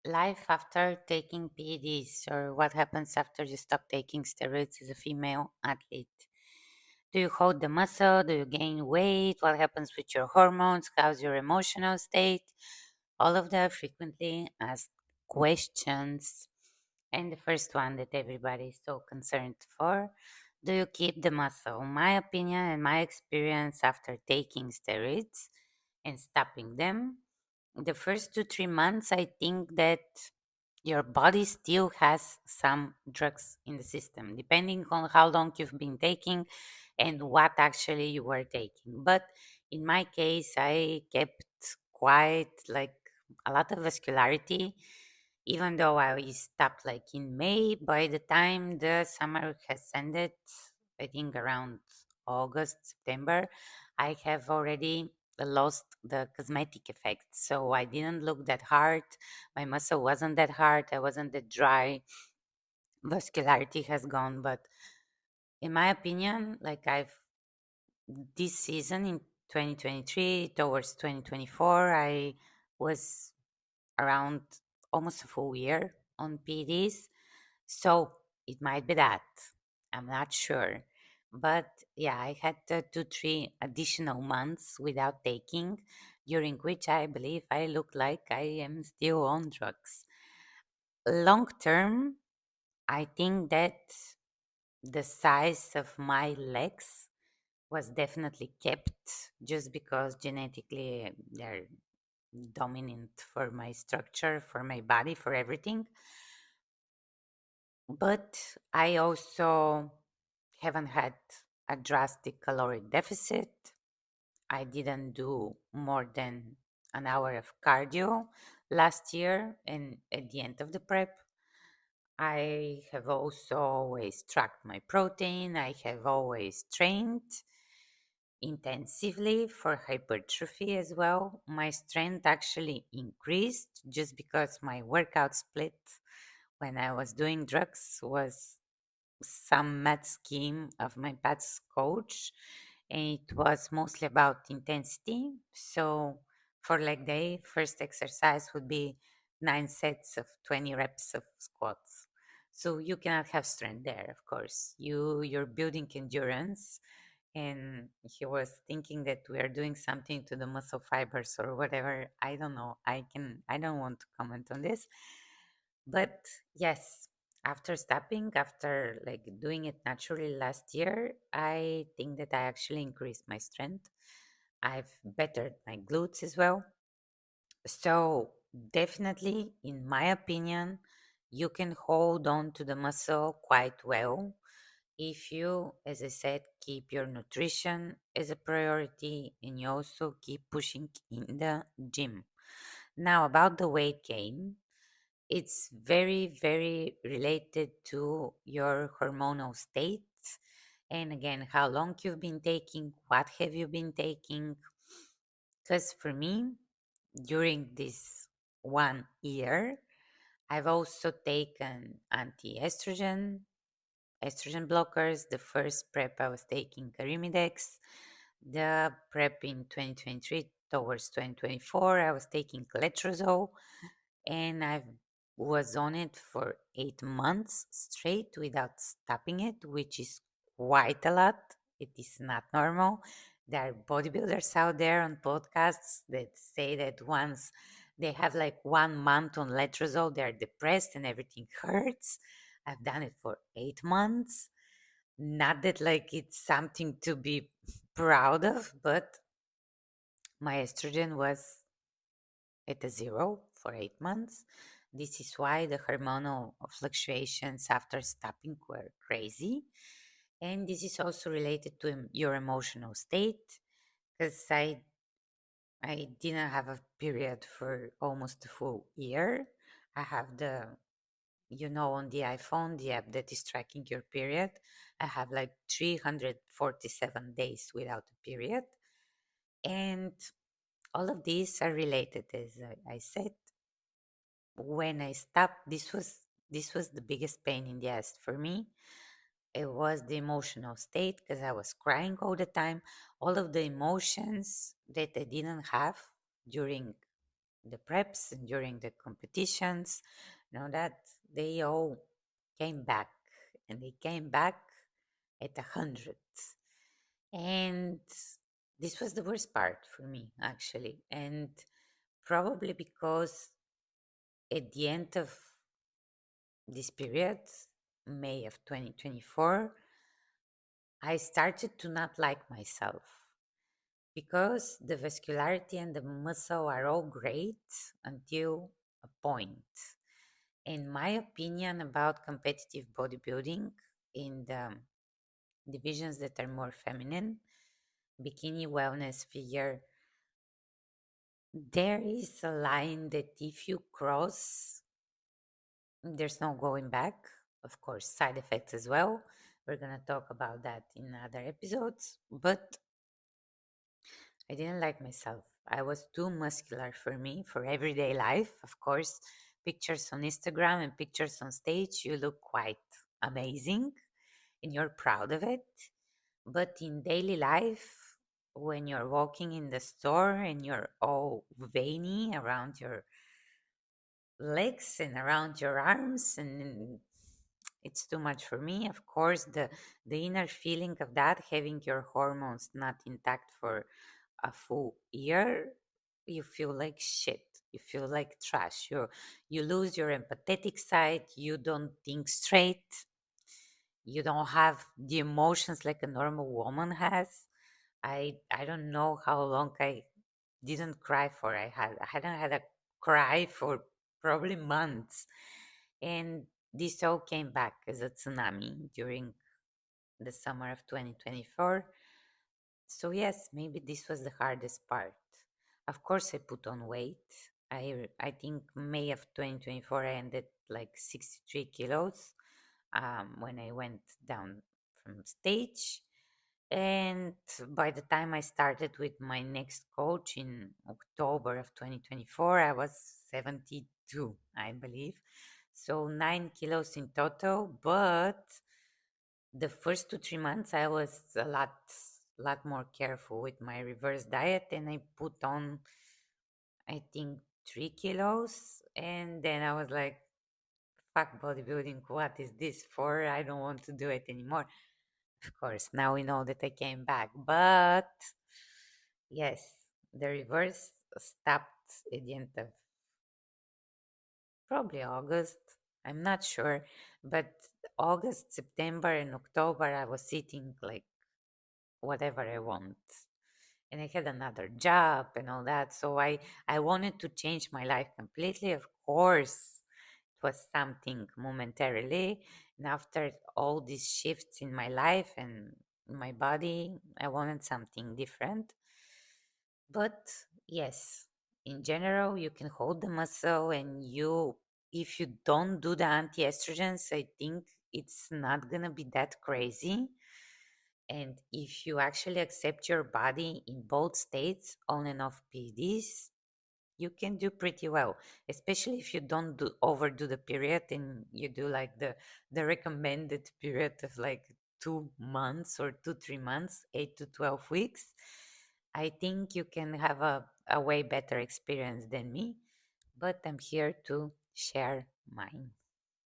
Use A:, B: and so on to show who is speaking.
A: Life after taking PEDs, or what happens after you stop taking steroids as a female athlete. Do you hold the muscle? Do you gain weight? What happens with your hormones? How's your emotional state? All of the frequently asked questions. And the first one that everybody is so concerned for, do you keep the muscle? My opinion and my experience after taking steroids and stopping them, the first 2 3 months, I think that your body still has some drugs in the system, depending on how long you've been taking and what actually you were taking. But in my case, I kept quite like a lot of vascularity, even though I stopped like in May. By the time the summer has ended, I think around August, September, I have already lost the cosmetic effects. So I didn't look that hard. My muscle wasn't that hard. I wasn't that dry. Vascularity has gone. But in my opinion, like I've this season in 2023 towards 2024, I was around almost a full year on PDs. So it might be that. I'm not sure. But yeah, I had 2 3 additional months without taking, during which I believe I look like I am still on drugs. Long term, I think that the size of my legs was definitely kept just because genetically they're dominant for my structure, for my body, for everything. But I also haven't had a drastic caloric deficit. I didn't do more than an hour of cardio last year, and at the end of the prep, I have also always tracked my protein. I have always trained intensively for hypertrophy as well. My strength actually increased just because my workout split when I was doing drugs was some math scheme of my past coach, and it was mostly about intensity. So for leg day, first exercise would be 9 sets of 20 reps of squats. So you cannot have strength there, of course. You're building endurance, and he was thinking that we are doing something to the muscle fibers or whatever. I don't know. I don't want to comment on this. But yes, after stopping, after like doing it naturally last year, I think that I actually increased my strength. I've bettered my glutes as well. So definitely, in my opinion, you can hold on to the muscle quite well if you, as I said, keep your nutrition as a priority and you also keep pushing in the gym. Now, about the weight gain, it's very, very related to your hormonal state. And again, how long you've been taking, what have you been taking? Because for me, during this 1 year, I've also taken estrogen blockers. The first prep I was taking Arimidex. The prep in 2023 towards 2024, I was taking letrozole, and I was on it for 8 months straight without stopping it, which is quite a lot. It is not normal. There are bodybuilders out there on podcasts that say that once they have like 1 month on letrozole, they're depressed and everything hurts. I've done it for 8 months. Not that like it's something to be proud of, but my estrogen was at a zero for 8 months. This is why the hormonal fluctuations after stopping were crazy. And this is also related to your emotional state, because I didn't have a period for almost a full year. I have on the iPhone, the app that is tracking your period. I have like 347 days without a period. And all of these are related, as I said. When I stopped, this was the biggest pain in the ass for me. It was the emotional state because I was crying all the time. All of the emotions that I didn't have during the preps and during the competitions, that they all came back, and they came back at 100. And this was the worst part for me, actually. And probably because at the end of this period, May of 2024, I started to not like myself because the vascularity and the muscle are all great until a point. In my opinion about competitive bodybuilding in the divisions that are more feminine, bikini, wellness, figure, there is a line that if you cross, there's no going back. Of course, side effects as well. We're going to talk about that in other episodes. But I didn't like myself. I was too muscular for me, for everyday life. Of course, pictures on Instagram and pictures on stage, you look quite amazing and you're proud of it. But in daily life, when you're walking in the store and you're all veiny around your legs and around your arms, and it's too much for me. Of course, the inner feeling of that, having your hormones not intact for a full year, you feel like shit. You feel like trash. You lose your empathetic side. You don't think straight. You don't have the emotions like a normal woman has. I don't know how long I didn't cry for. I hadn't had a cry for probably months, and this all came back as a tsunami during the summer of 2024. So yes, maybe this was the hardest part. Of course, I put on weight. I think May of 2024 I ended like 63 kilos when I went down from stage. And by the time I started with my next coach in October of 2024, I was 72, I believe. So 9 kilos in total. But the first 2 3 months, I was a lot more careful with my reverse diet, and I put on, I think, 3 kilos. And then I was like, fuck bodybuilding, what is this for? I don't want to do it anymore. Of course, now we know that I came back. But yes, the reverse stopped at the end of probably August. I'm not sure. But August, September, and October, I was eating like whatever I want. And I had another job and all that. So I wanted to change my life completely. Of course, it was something momentarily. And after all these shifts in my life and my body, I wanted something different. But yes, in general, you can hold the muscle, and if you don't do the anti-estrogens, I think it's not gonna be that crazy. And if you actually accept your body in both states, on and off PEDs, you can do pretty well, especially if you don't overdo the period and you do like the recommended period of like 2 months or 2 3 months, 8 to 12 weeks. I think you can have a way better experience than me, but I'm here to share mine.